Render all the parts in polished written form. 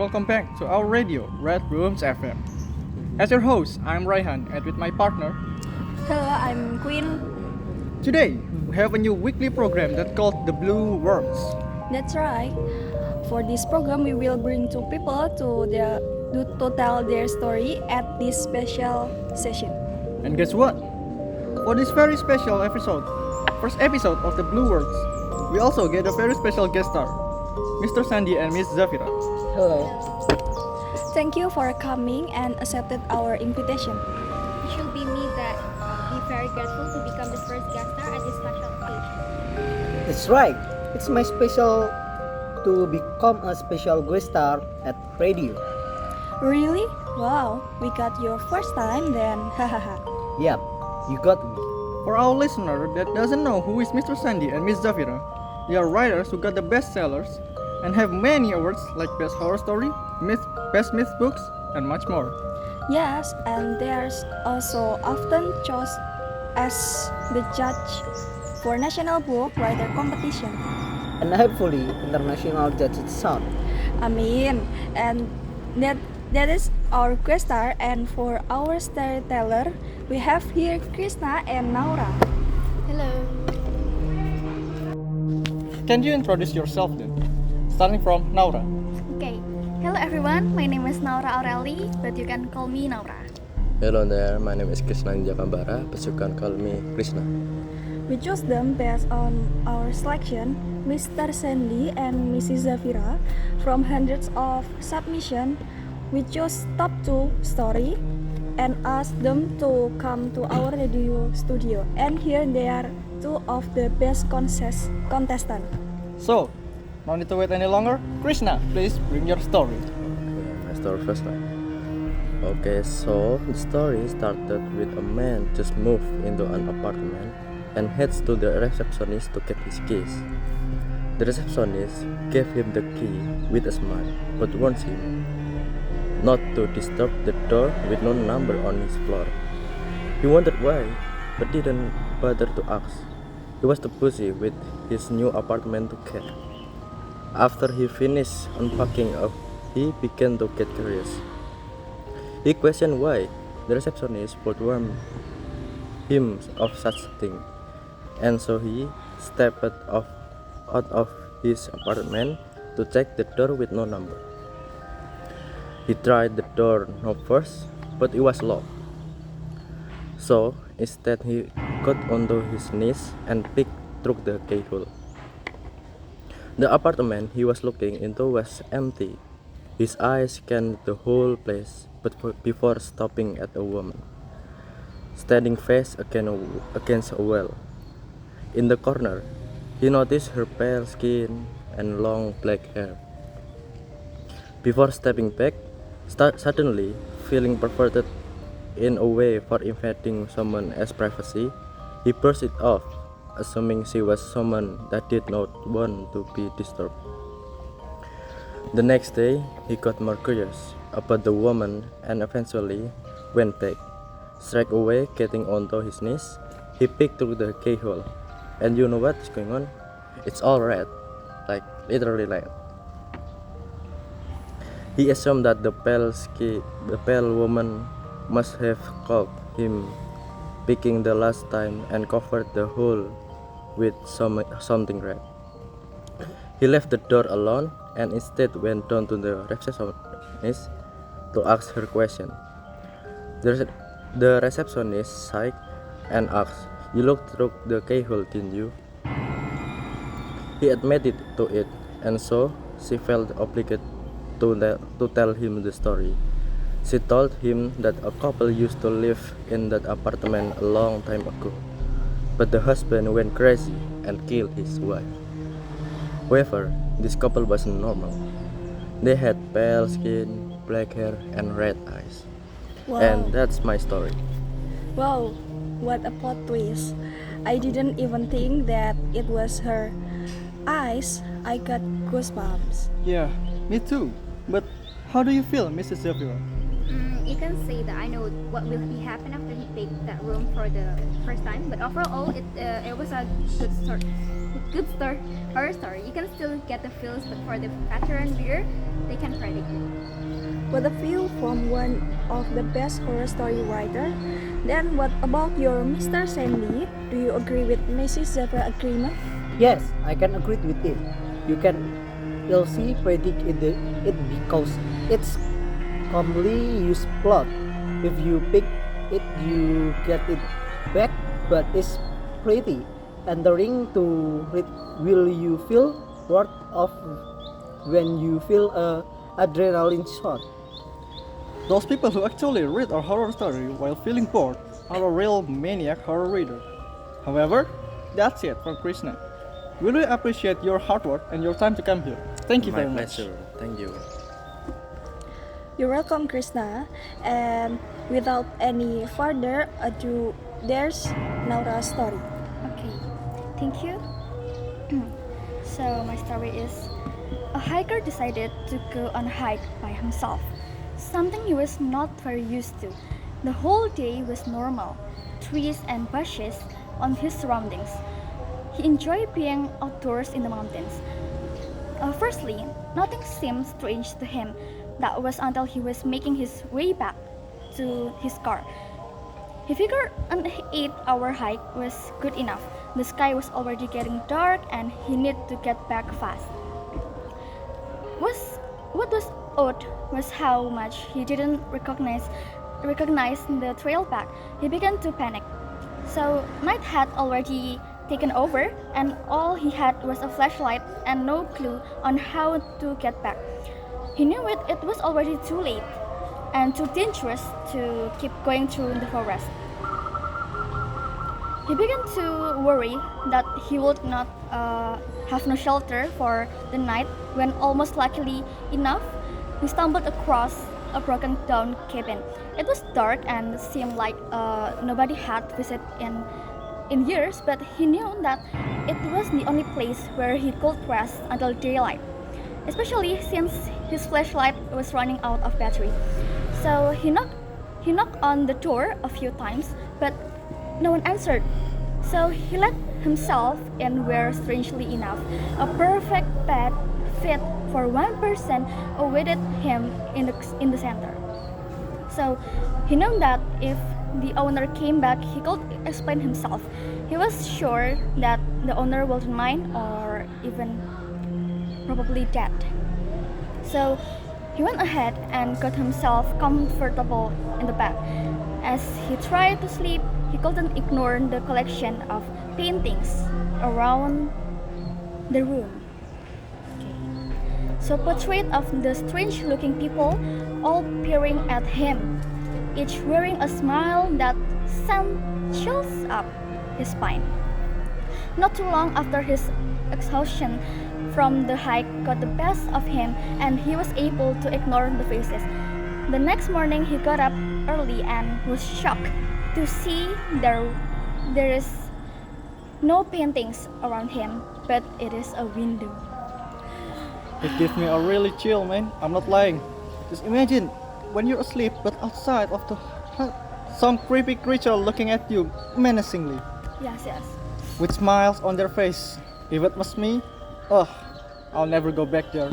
welcome back to our radio, Red Rooms FM. As your host, I'm Raihan, and with my partner, Hello, I'm Queen. today we have a new weekly program that's called The Blue Words. That's right. For this program, we will bring two people to tell their story at this special session. And guess what? For this very special episode, first episode of The Blue Words, we also get a very special guest star, Mr. Sandhy and Miss Zhafira. Hello. Thank you for coming and accepted our invitation. It should be me that be very grateful to become the first guest star at this special occasion. That's right. It's my special to become a special guest star at radio. Really? Wow, we got your first time then. Hahaha. Yep, you got me. For our listener that doesn't know who is Mr. Sandhy and Miss Zhafira, they are writers who got the bestsellers and have many awards like Best Horror Story, Best Myth Books, and much more. Yes, and there's also often chosen as the judge for National Book Writer Competition. And hopefully international judges sound. I mean, and that is our guest star, and for our storyteller, we have here Krisna and Naura. Hello. Can you introduce yourself then? Starting from Naura. Okay. Hello everyone. My name is Naura Aurelli, but you can call me Naura. Hello there, my name is Krisna Kambara, but you can call me Krisna. We chose them based on our selection, Mr. Sandhy and Mrs. Zhafira. From hundreds of submissions, we chose top 2 story and asked them to come to our radio studio. And here they are, 2 of the best contestants. So, no need to wait any longer. Krishna, please bring your story. My story first time. Okay, so the story started with a man just moved into an apartment and heads to the receptionist to get his keys. The receptionist gave him the key with a smile, but warned him not to disturb the door with no number on his floor. He wondered why, but didn't bother to ask. He was too busy with his new apartment to care. After he finished unpacking, he began to get curious. He questioned why the receptionist would warn him of such a thing, and so he stepped out of his apartment to check the door with no number. He tried the door knob first, but it was locked. So instead he got onto his knees and peeked through the keyhole. The apartment he was looking into was empty. His eyes scanned the whole place, but before stopping at a woman, standing face against a wall. In the corner, he noticed her pale skin and long black hair. Before stepping back, suddenly feeling perverted in a way for invading someone else's privacy, he burst it off, assuming she was someone that did not want to be disturbed. The next day, he got more curious about the woman and eventually went back. Straight away, getting onto his knees, he peeked through the keyhole. And you know what's going on? It's all red, like literally red. He assumed that the pale woman must have caught him peeking the last time and covered the hole with something red. He left the door alone and instead went down to the receptionist to ask her question. The receptionist sighed and asked, "You looked through the keyhole, didn't you?" He admitted to it, and so she felt obligated to tell him the story. She told him that a couple used to live in that apartment a long time ago, but the husband went crazy and killed his wife. However, this couple wasn't normal. They had pale skin, black hair, and red eyes. Wow. And that's my story. Wow, what a plot twist. I didn't even think that it was her eyes. I got goosebumps. Yeah, me too. But how do you feel, Mrs. Zhafira? You can say that I know what will be happen after he pick that room for the first time. But overall, it was a good start horror story. You can still get the feels, but for the veteran reader, they can predict it. What a view from one of the best horror story writer. Then what about your Mr. Sandhy? Do you agree with Mrs. Zhafira agreement? Yes, I can agree with it. You can easily predict it because it's calmly used plot. If you pick it, you get it back, but it's pretty endearing to read. Will you feel worth of when you feel a adrenaline shot? Those people who actually read a horror story while feeling bored are a real maniac horror reader. However, that's it from Krisna. We really appreciate your hard work and your time to come here. Thank you My very much. pleasure. Thank you. You're welcome, Krisna. And without any further ado, there's Naura's story. Okay, thank you. So my story is, a hiker decided to go on a hike by himself, something he was not very used to. The whole day was normal, trees and bushes on his surroundings. He enjoyed being outdoors in the mountains. Firstly, nothing seemed strange to him. That was until he was making his way back to his car. He figured an 8-hour hike was good enough. The sky was already getting dark and he needed to get back fast. What was odd was how much he didn't recognize the trail back. He began to panic. So night had already taken over, and all he had was a flashlight and no clue on how to get back. He knew it was already too late and too dangerous to keep going through the forest. He began to worry that he would not have no shelter for the night when, almost luckily enough, he stumbled across a broken down cabin. It was dark and seemed like nobody had visited in years, but he knew that it was the only place where he could rest until daylight, especially since his flashlight was running out of battery. So he knocked on the door a few times, but no one answered. So he let himself in where, strangely enough, a perfect bed fit for one person awaited him in the center. So he knew that if the owner came back, he could explain himself. He was sure that the owner wasn't mine or even probably dead. So he went ahead and got himself comfortable in the bed. As he tried to sleep, he couldn't ignore the collection of paintings around the room. So portrait of the strange-looking people all peering at him, each wearing a smile that sent chills up his spine. Not too long after his exhaustion from the hike got the best of him and he was able to ignore the faces. The next morning he got up early and was shocked to see there is no paintings around him, but it is a window. It gives me a really chill, man. I'm not lying. Just imagine when you're asleep, but outside of the hut, some creepy creature looking at you menacingly, Yes. with smiles on their face. If it was me, I'll never go back there.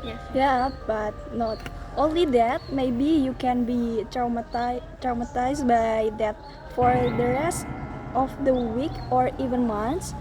Yes. Yeah, but not only that, maybe you can be traumatized by that for the rest of the week or even months.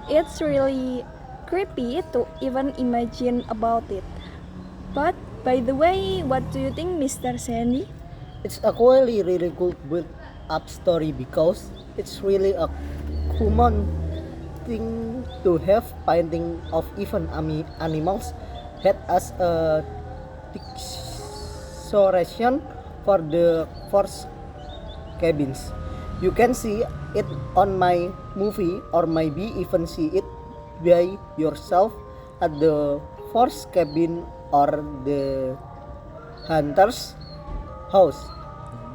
It's really creepy to even imagine about it. But by the way, what do you think, Mr. Sandhy? It's actually really good build up story because it's really a common thing to have painting of even animals had as a decoration for the forest cabins. You can see it on my movie or maybe even see it by yourself at the forest cabin or the hunter's house.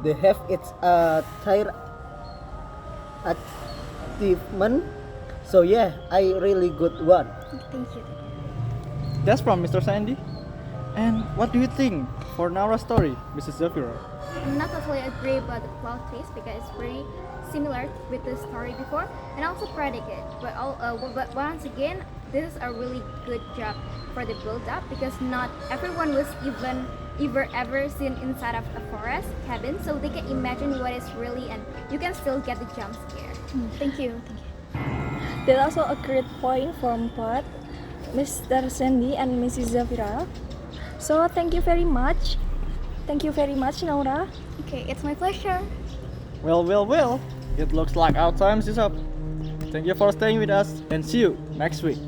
They have its tire achievement. So yeah, I really good one. Thank you. That's from Mr. Sandhy. And what do you think for Naura's story, Mrs. Zhafira? I'm not totally agree about the plot twist because it's very similar with the story before, and also predict it. But once again, this is a really good job for the build-up because not everyone was ever seen inside of a forest cabin, so they can imagine what it's really, and you can still get the jump scare. Thank you. That's also a great point from both Mr. Sandhy and Mrs. Zhafira. So thank you very much. Thank you very much, Naura. Okay, it's my pleasure. Well. It looks like our time is up. Thank you for staying with us and see you next week.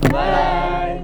Bye.